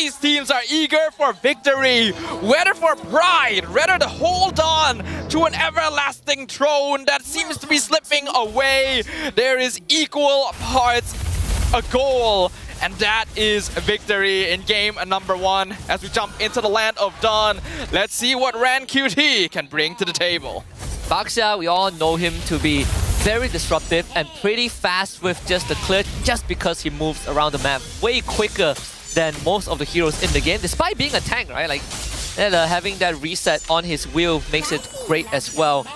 these teams are eager for victory, whether for pride, rather to hold on to an everlasting throne that seems to be slipping away. There is equal parts a goal, and that is victory in game number 1. As we jump into the land of Dawn, let's see what Ran QT can bring to the table. Baxia, we all know him to be very disruptive and pretty fast with just the clear, just because he moves around the map way quicker than most of the heroes in the game, despite being a tank, right? Like, and, having that reset on his wheel makes it great as well.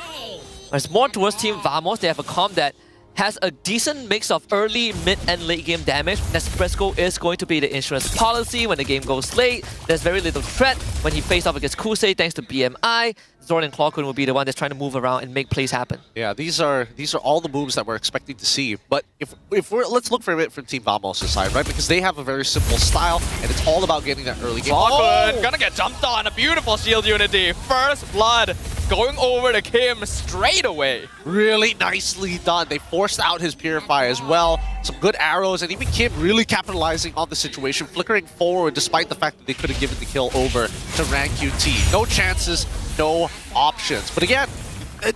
There's more towards Team Vamos. They have a comp that has a decent mix of early, mid, and late game damage. Nespresso is going to be the insurance policy when the game goes late. There's very little threat when he faces off against Kusei thanks to BMI. Zorn and Clawkun will be the one that's trying to move around and make plays happen. Yeah, these are all the moves that we're expecting to see. But if let's look for a bit from Team Vamos' side, right? Because they have a very simple style, and it's all about getting that early game. Clawkun gonna get jumped on. A beautiful shield unity. First blood going over to Kim straight away. Really nicely done. They forced out his Purify as well. Some good arrows, and even Kim really capitalizing on the situation, flickering forward despite the fact that they could have given the kill over to Ran QT. No chances, no options. But again,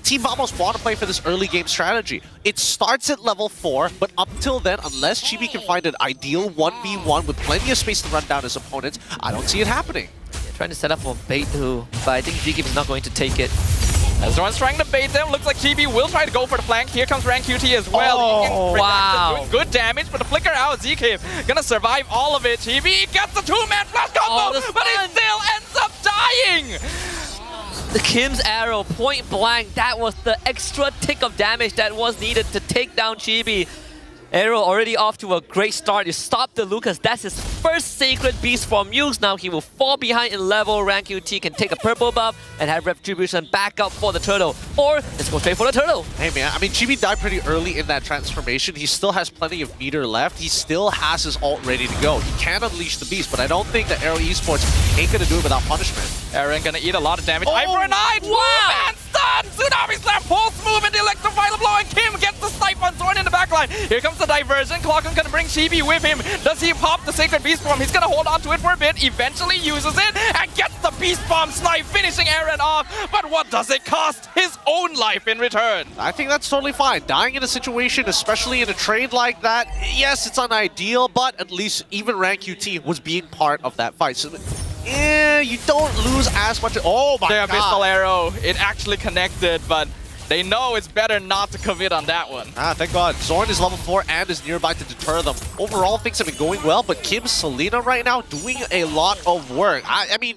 Team Vamos want to play for this early game strategy. It starts at level 4, but up till then, unless Chibi can find an ideal 1v1 with plenty of space to run down his opponents, I don't see it happening. Yeah, trying to set up for bait too, but I think Ziggy is not going to take it. Zorn's trying to bait them. Looks like Chibi will try to go for the flank. Here comes Ran QT as well. Oh, wow. Doing good damage, but the flicker out. ZK gonna survive all of it. Chibi gets the 2-man flash combo, but he still ends up dying. The Kim's arrow, point blank, that was the extra tick of damage that was needed to take down Chibi. Aero already off to a great start. You stop the Lucas. That's his first Sacred Beast from use. Now he will fall behind in level. Ran QT can take a purple buff and have Retribution back up for the turtle. Or let's go straight for the turtle. Hey man, I mean, Chibi died pretty early in that transformation. He still has plenty of meter left. He still has his ult ready to go. He can unleash the beast, but I don't think that Aero Esports ain't gonna do it without punishment. Aaron gonna eat a lot of damage. Eye for an eye! Wow! Man stun! Tsunami Slam pulse move and the electrify the blow, and Kim gets the snipe on Zorn in the backline. Here comes the diversion. Clawkun gonna bring Chibi with him. Does he pop the Sacred Beast Bomb? He's gonna hold on to it for a bit, eventually uses it, and gets the Beast Bomb snipe, finishing Aaron off. But what does it cost? His own life in return. I think that's totally fine. Dying in a situation, especially in a trade like that, yes, it's unideal, but at least even Ran QT was being part of that fight. So, you don't lose as much. Oh my god. The Abyssal Arrow, it actually connected, but they know it's better not to commit on that one. Ah, thank god. Zorn is level 4 and is nearby to deter them. Overall, things have been going well, but Kim Selena right now doing a lot of work. I mean,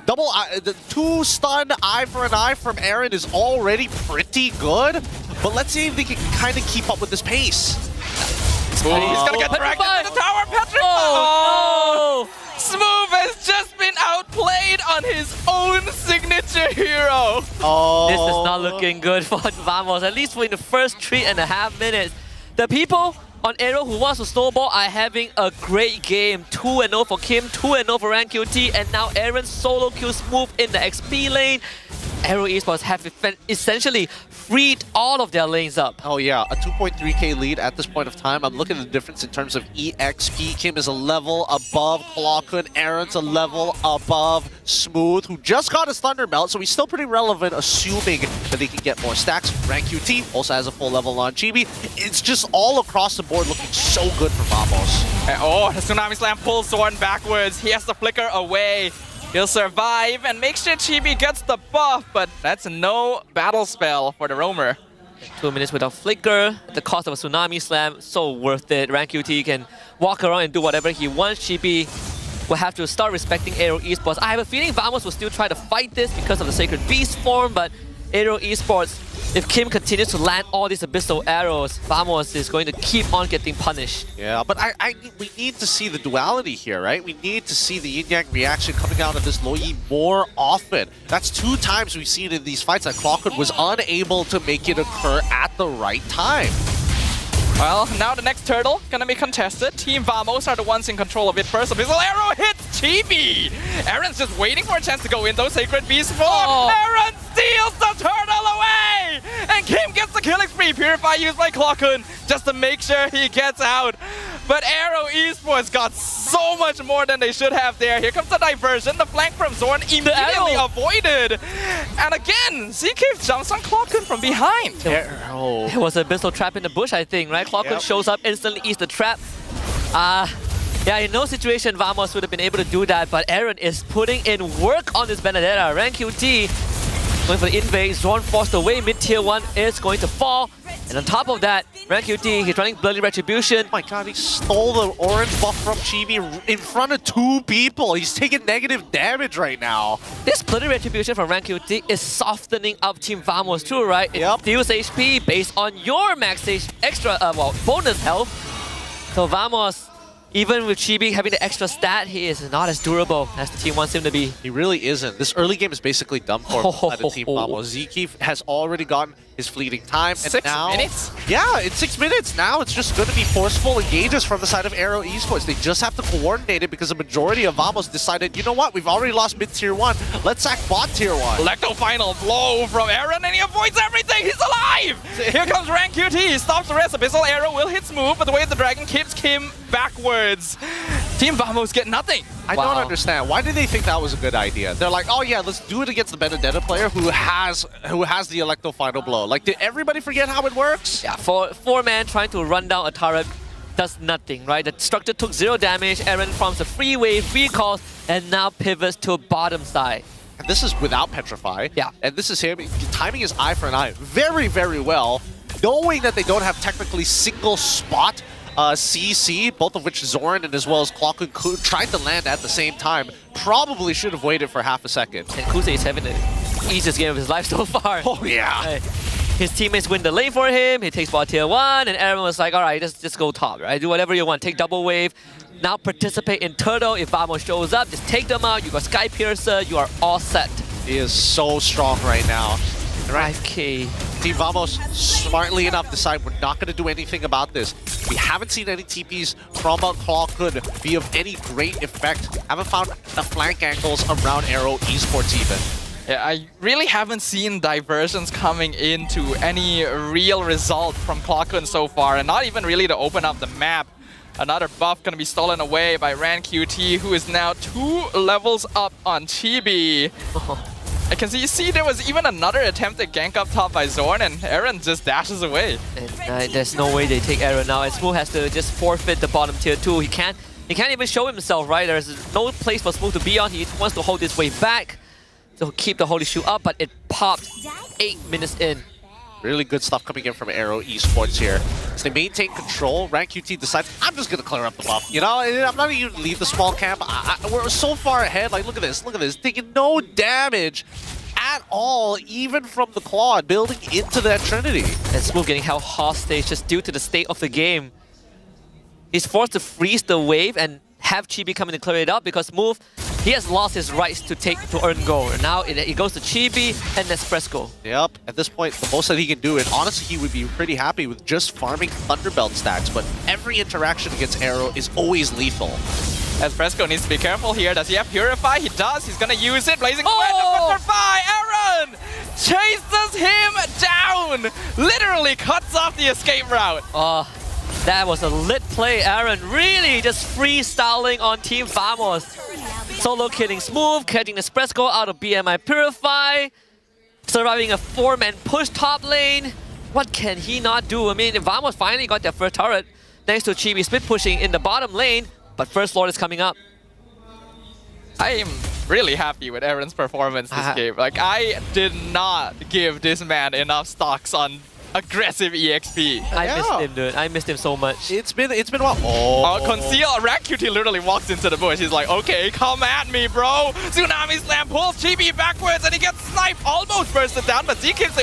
the 2 stun eye for an eye from Aaron is already pretty good, but let's see if they can kind of keep up with this pace. He's gonna get dragged into the tower, Petrified! Oh, no! Smooth has just been outplayed on his own signature hero. Oh. This is not looking good for Vamos, at least for in the first 3.5 minutes. The people on Aero who wants to snowball are having a great game. 2-0 for Kim, 2-0 for Ran QT, and now Aaron solo kills Smooth in the XP lane. Aero Esports have essentially freed all of their lanes up. Oh yeah, a 2.3k lead at this point of time. I'm looking at the difference in terms of EXP. Kim is a level above Clawkun. Aaron's a level above Smooth, who just got his Thunder Belt, so he's still pretty relevant, assuming that they can get more stacks. Ran QT also has a full level on Chibi. It's just all across the board looking so good for Vamos. Oh, the Tsunami Slam pulls Zorn backwards. He has to flicker away. He'll survive and make sure Chibi gets the buff, but that's no battle spell for the roamer. 2 minutes without flicker, at the cost of a Tsunami Slam, so worth it. Ran QT can walk around and do whatever he wants. Chibi will have to start respecting Aero Esports. I have a feeling Vamos will still try to fight this because of the Sacred Beast form, but Aero Esports, if Kim continues to land all these Abyssal arrows, Vamos is going to keep on getting punished. Yeah, but we need to see the duality here, right? We need to see the yin-yang reaction coming out of this Loyi more often. That's 2 times we've seen in these fights that Clawkun was unable to make it occur at the right time. Well, now the next turtle gonna be contested. Team Vamos are the ones in control of it first. Abyssal Arrow hits Chibi! Aaron's just waiting for a chance to go in those Sacred Beast form. Oh. Aaron steals the turtle away! And Kim gets the killing spree. Purify used by Clawkun just to make sure he gets out. But Aero Esports got so much more than they should have there. Here comes the diversion. The flank from Zorn immediately avoided. And again, ZK jumps on Clockun from behind. Aero. It was a Abyssal trap in the bush, I think, right? Clockun shows up, instantly eats the trap. Yeah, in no situation, Vamos would have been able to do that, but Aaron is putting in work on this Benedetta. Rank QT going for the invade. Zorn forced away. Mid-tier 1 is going to fall. And on top of that, Rank QT, he's running Bloody Retribution. Oh my god, he stole the orange buff from Chibi in front of 2 people. He's taking negative damage right now. This Bloody Retribution from Rank QT is softening up Team Vamos too, right? It deals HP based on your max bonus health. So Vamos, even with Chibi having the extra stat, he is not as durable as the team wants him to be. He really isn't. This early game is basically done for by the Team Vamos. ZK has already gotten his fleeting time. And 6 now, minutes? Yeah, it's 6 minutes. Now it's just going to be forceful engages from the side of Aero Esports. They just have to coordinate it because the majority of Vamos decided, you know what, we've already lost mid-tier 1. Let's sack bot tier 1. Electro final blow from Aaron, and he avoids everything. He's alive! Here comes Rank QT. He stops the rest. Abyssal Arrow will hit smooth, but the way the dragon keeps him backwards. Team Vamos get nothing. I don't understand. Why did they think that was a good idea? They're like, oh yeah, let's do it against the Benedetta player who has the Electro final blow. Like, did everybody forget how it works? Yeah, for 4-man trying to run down a turret does nothing, right? The Destructor took 0 damage. Aaron farms a free wave, free calls, and now pivots to bottom side. And this is without Petrify. Yeah. And this is him timing his eye for an eye very, very well, knowing that they don't have technically single spot CC, both of which Zorn and as well as Clockun tried to land at the same time. Probably should have waited for half a second. And Kuse is having the easiest game of his life so far. Oh yeah. Right. His teammates win the lane for him, he takes bot tier 1, and everyone was like, alright, just go top, right? Do whatever you want, take double wave. Now participate in Turtle. If Vamos shows up, just take them out. You got Sky Piercer, you are all set. He is so strong right now. 5k. Team Vamos, smartly enough, decide we're not going to do anything about this. We haven't seen any TPs from Clockun be of any great effect. Haven't found the flank angles around Aero Esports even. Yeah, I really haven't seen diversions coming into any real result from Clockun so far, and not even really to open up the map. Another buff gonna be stolen away by Ran QT, who is now 2 levels up on Chibi. I can see there was even another attempt at gank up top by Zorn, and Aaron just dashes away. And there's no way they take Aaron now, and Smooth has to just forfeit the bottom tier 2. He can't even show himself, right? There's no place for Smooth to be on. He wants to hold his way back to keep the holy shoe up, but it popped 8 minutes in. Really good stuff coming in from Aero Esports here. As they maintain control, Rank QT decides, I'm just going to clear up the buff. You know, I'm not even going to leave the small camp. We're so far ahead. Like, look at this. Taking no damage at all, even from the Claw, building into that Trinity. And Smooth getting held hostage just due to the state of the game. He's forced to freeze the wave and have Chibi come in and clear it up because Smooth, he has lost his rights to earn gold. And now it goes to Chibi and Nespresco. Yep, at this point, the most that he can do, and honestly, he would be pretty happy with just farming Thunderbelt stacks, but every interaction against Aero is always lethal. Nespresco needs to be careful here. Does he have Purify? He does. He's gonna use it. Blazing Purify! Aaron chases him down! Literally cuts off the escape route. That was a lit play. Aaron really just freestyling on Team Vamos. Solo killing Smooth, catching Nespresco out of BMI Purify, surviving a 4-man push top lane. What can he not do? I mean, Vamos finally got their first turret thanks to Chibi split pushing in the bottom lane, but First Lord is coming up. I am really happy with Aaron's performance this game. Like, I did not give this man enough stocks on aggressive EXP. I missed him, dude. I missed him so much. It's been what? Conceal. Rank QT literally walks into the bush. He's like, okay, come at me, bro. Tsunami Slam pulls Chibi backwards and he gets sniped. Almost bursted down, but Z keeps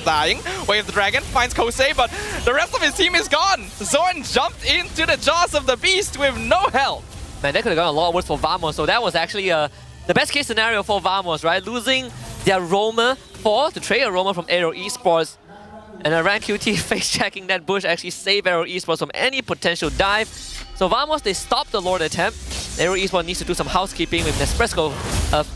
dying. Waves the dragon, finds Kosei, but the rest of his team is gone. Zorn jumped into the jaws of the beast with no help. Man, that could have gone a lot worse for Vamos. So that was actually the best case scenario for Vamos, right? Losing their roamer to trade a roamer from Aero Esports. And a Rank QT face-checking that bush actually saved Aero Esports from any potential dive. So Vamos, they stopped the Lord attempt. Aero Esports needs to do some housekeeping with Nespresco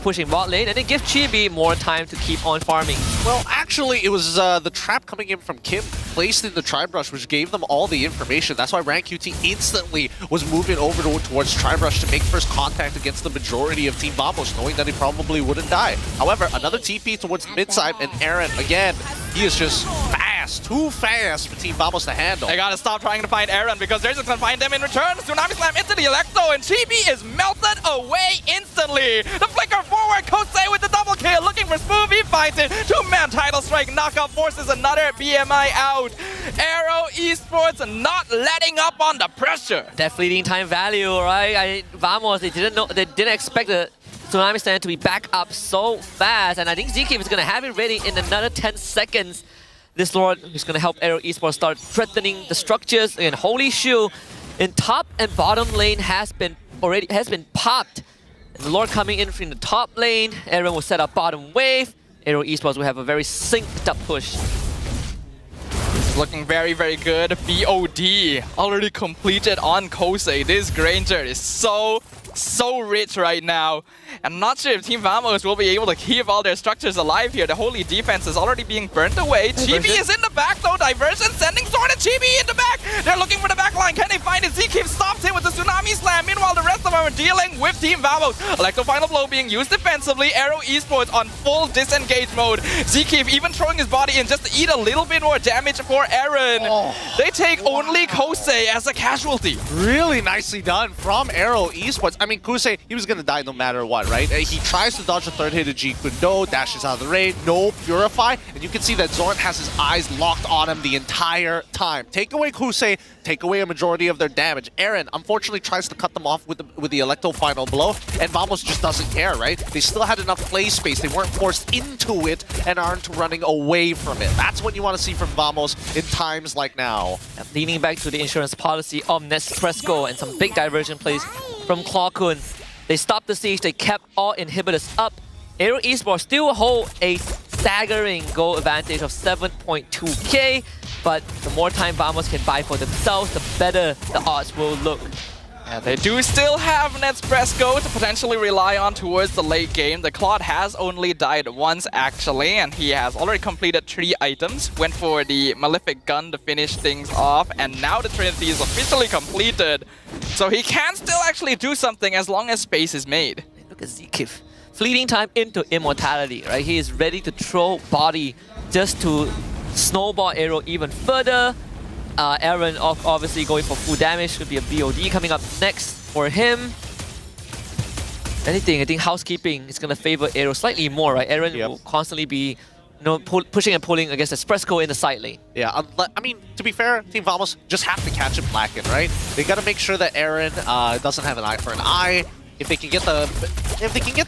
pushing bot lane, and then give Chibi more time to keep on farming. Well, actually, it was the trap coming in from Kim placed in the Tri-Brush, which gave them all the information. That's why RanQT instantly was moving over towards Tri-Brush to make first contact against the majority of Team Vamos, knowing that he probably wouldn't die. However, another TP towards mid side, and Aaron, again, he is just fast, too fast for Team Vamos to handle. They gotta stop trying to find Aaron because they're just gonna find them in return. Tsunami Slam into the Electro, and Chibi is melted away instantly. The flicker forward, Kosei with the double kill, looking for Smooth, he finds it. Two-man title strike, knockout forces another BMI out. Aero Esports not letting up on the pressure. That fleeting time value, right? Vamos, they didn't expect the Tsunami Slam to be back up so fast, and I think ZK is gonna have it ready in another 10 seconds. This Lord is going to help Aero Esport start threatening the structures. And Holy Shield in top and bottom lane has been popped. And the Lord coming in from the top lane. Aaron will set up bottom wave. Aero Esports will have a very synced up push. It's looking very, very good. BOD already completed on Kosei. This Granger is so rich right now. I'm not sure if Team Vamos will be able to keep all their structures alive here. The holy defense is already being burnt away. Chibi is in the back though. Diversion sending Sword and Chibi in the back. They're looking for the back line. Can they find it? Zkeep stops him with the Tsunami Slam. Meanwhile, the rest of them are dealing with Team Vamos. Electro Final Blow being used defensively. Aero Esports on full disengage mode. Zkeep even throwing his body in just to eat a little bit more damage for Aaron. They take only Kosei as a casualty. Really nicely done from Aero Esports. I mean, Kosei, he was going to die no matter what, right? He tries to dodge the third hit of Jeet Kune Do, dashes out of the raid, no Purify, and you can see that Zorn has his eyes locked on him the entire time. Take away Kosei, take away a majority of their damage. Aaron, unfortunately, tries to cut them off with the Electro Final Blow, and Vamos just doesn't care, right? They still had enough play space. They weren't forced into it and aren't running away from it. That's what you want to see from Vamos in times like now. Leaning back to the insurance policy of Nespresco and some big diversion plays from Clawkun. They stopped the siege, they kept all inhibitors up. Aero Esports still hold a staggering goal advantage of 7.2k, but the more time Vamos can buy for themselves, the better the odds will look. Yeah, they do still have Nespresco to potentially rely on towards the late game. The Claude has only died once actually, and he has already completed 3 items. Went for the Malefic Gun to finish things off, and now the Trinity is officially completed. So he can still actually do something as long as space is made. Look at Zkif. Fleeting time into immortality, right? He is ready to throw body just to snowball Aero even further. Aaron obviously going for full damage. Should be a BOD coming up next for him. I think housekeeping is going to favor Aero slightly more, right? Aaron will constantly be pushing and pulling against Espresso in the side lane. Yeah, I mean, to be fair, Team Vamos just have to catch him lacking, right? They got to make sure that Aaron doesn't have an eye for an eye. If they can get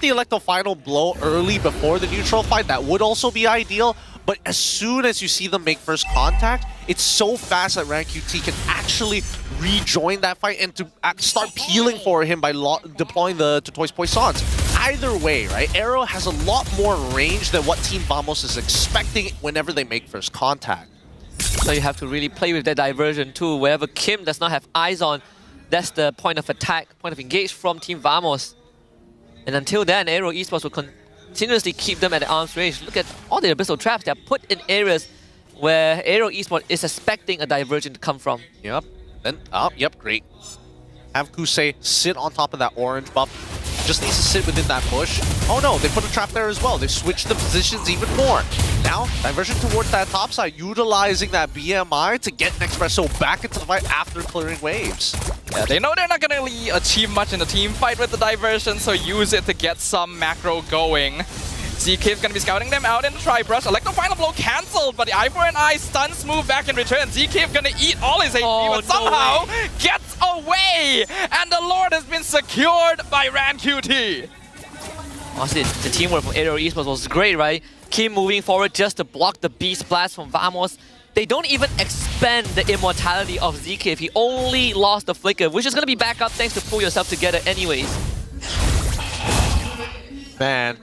the Electro Final Blow early before the neutral fight, that would also be ideal. But as soon as you see them make first contact, it's so fast that RanQT can actually rejoin that fight and to start peeling for him by deploying the Tortoise Poissons. Either way, right, Aero has a lot more range than what Team Vamos is expecting whenever they make first contact. So you have to really play with that diversion too. Wherever Kim does not have eyes on, that's the point of attack, point of engage from Team Vamos. And until then, Aero Esports will continuously keep them at the arm's range. Look at all the Abyssal Traps. They are put in areas where Aero Esport is expecting a diversion to come from. Yep. Then, yep, great. Have Kosei sit on top of that orange buff. Just needs to sit within that bush. Oh no, they put a trap there as well. They switched the positions even more. Now, diversion towards that top side, utilizing that BMI to get Nespresso back into the fight after clearing waves. Yeah, they know they're not going to really achieve much in the team fight with the diversion, so use it to get some macro going. Zkif's going to be scouting them out in the Tri-Brush. Electro Final Blow cancelled, but the Eye for an Eye stuns move back in return. Zkif going to eat all his HP, but somehow gets away! And the Lord has been secured by RanQT. Honestly, the teamwork from Aero Esports was great, right? Keep moving forward just to block the Beast Blast from Vamos. They don't even expend the immortality of Zkif. He only lost the Flicker, which is going to be back up thanks to pull yourself together anyways. Man.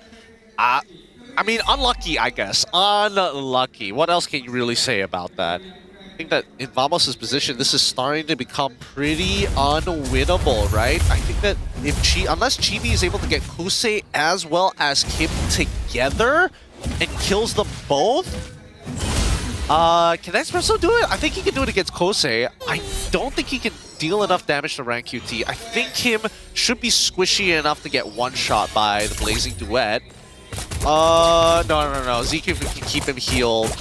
I mean, unlucky, I guess. Unlucky. What else can you really say about that? I think that in Vamos' position, this is starting to become pretty unwinnable, right? I think that if unless Chibi is able to get Kosei as well as Kim together and kills them both, Can Espresso do it? I think he can do it against Kosei. I don't think he can deal enough damage to Rank QT. I think him should be squishy enough to get one shot by the Blazing Duet. No. ZQ can keep him healed.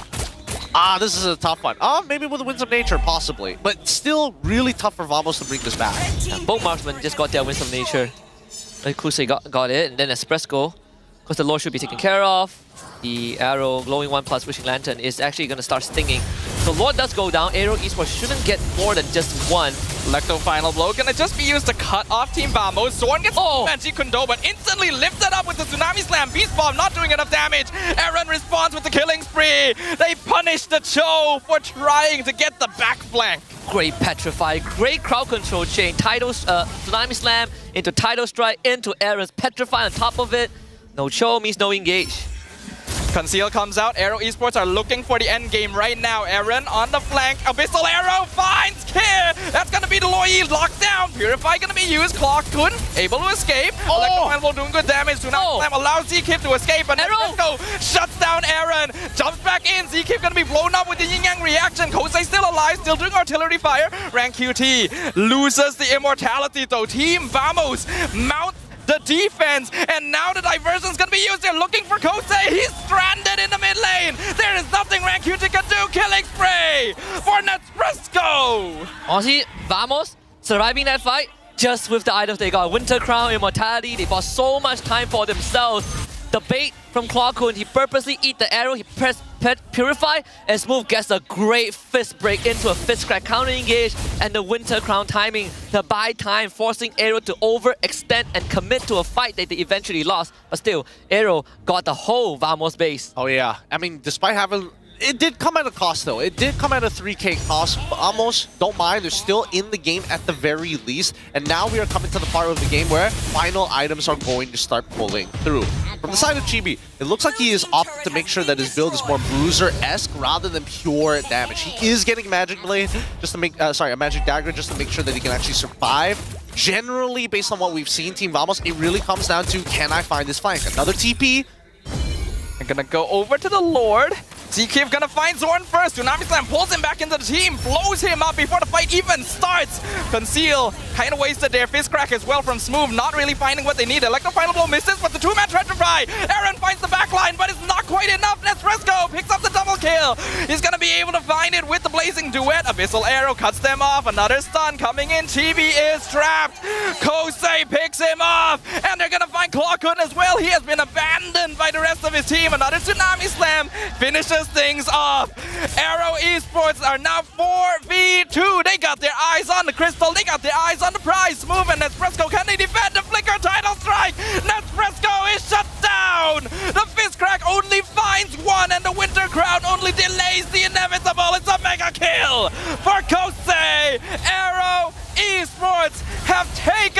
This is a tough one. Maybe with the Winds of Nature, possibly. But still really tough for Vamos to bring this back. Yeah, both marksmen just got their Winds of Nature. Kosei got it, and then Espresso, because the Lord should be taken care of. The arrow, glowing 1+ wishing lantern is actually going to start stinging. So Lord does go down. Aero Esport shouldn't get more than just one. Lecto final blow gonna just be used to cut off Team Vamos. Zorn gets Banshee Kundo, but instantly lifted up with the Tsunami Slam. Beast Bomb not doing enough damage. Aaron responds with the killing spree. They punish the Cho for trying to get the back flank. Great Petrify, great crowd control chain. Tsunami Slam into Tidal Strike, into Aaron's Petrify on top of it. No Cho means no engage. Conceal comes out. Aero Esports are looking for the end game right now. Aaron on the flank. Abyssal Arrow finds Kir. That's going to be the Loi locked down. Purify going to be used. Clock Kun able to escape. Electro doing good damage. Tsunami Slam allows Z-Kip to escape. And Arrow shuts down Aaron. Jumps back in. Z-Kip going to be blown up with the Yin Yang reaction. Kosei still alive. Still doing artillery fire. Rank QT loses the immortality though. Team Vamos mount the defense, and now the diversion's gonna be used. They're looking for Kosei. He's stranded in the mid lane. There is nothing Rank QT can do. Killing spray for Nespresso. Honestly, Vamos surviving that fight just with the items they got. Winter Crown, Immortality. They bought so much time for themselves. The bait from Clarkun, he purposely eat the arrow, he press Purify, and Smooth gets a great fist break into a fist crack counter engage, and the Winter Crown timing to buy time, forcing Aero to overextend and commit to a fight that they eventually lost. But still, Aero got the whole Vamos base. Oh yeah, I mean, despite having... It did come at a cost though. It did come at a 3k cost, but almost don't mind. They're still in the game at the very least. And now we are coming to the part of the game where final items are going to start pulling through. From the side of Chibi, it looks like he is opted to make sure that his build is more bruiser-esque rather than pure damage. He is getting Magic Blade just to make, a Magic Dagger just to make sure that he can actually survive. Generally, based on what we've seen, Team Vamos, it really comes down to, can I find this flank? Another TP. I'm gonna go over to the Lord. Z-Kip gonna find Zorn first. Tsunami Slam pulls him back into the team, blows him up before the fight even starts. Conceal kind of wasted their fist crack as well from Smooth, not really finding what they need. Electro Final Blow misses, but the two-man Petrify. Aaron finds the backline, but it's not quite enough. Nespresso picks up the double kill. He's gonna be able to find it with the Blazing Duet. Abyssal Arrow cuts them off. Another stun coming in. Chibi is trapped. Kosei picks him off, and they're gonna find Clarkun as well. He has been abandoned by the rest of his team. Another Tsunami Slam finishes things off. Aero Esports are now 4v2. They got their eyes on the crystal. They got their eyes on the prize. Smooth and Nespresso, can they defend the Flicker Tidal Strike? Nespresso is shut down. The Fist Crack only finds one, and the Winter Crown only delays the inevitable. It's a mega kill for Kosei. Aero Esports have taken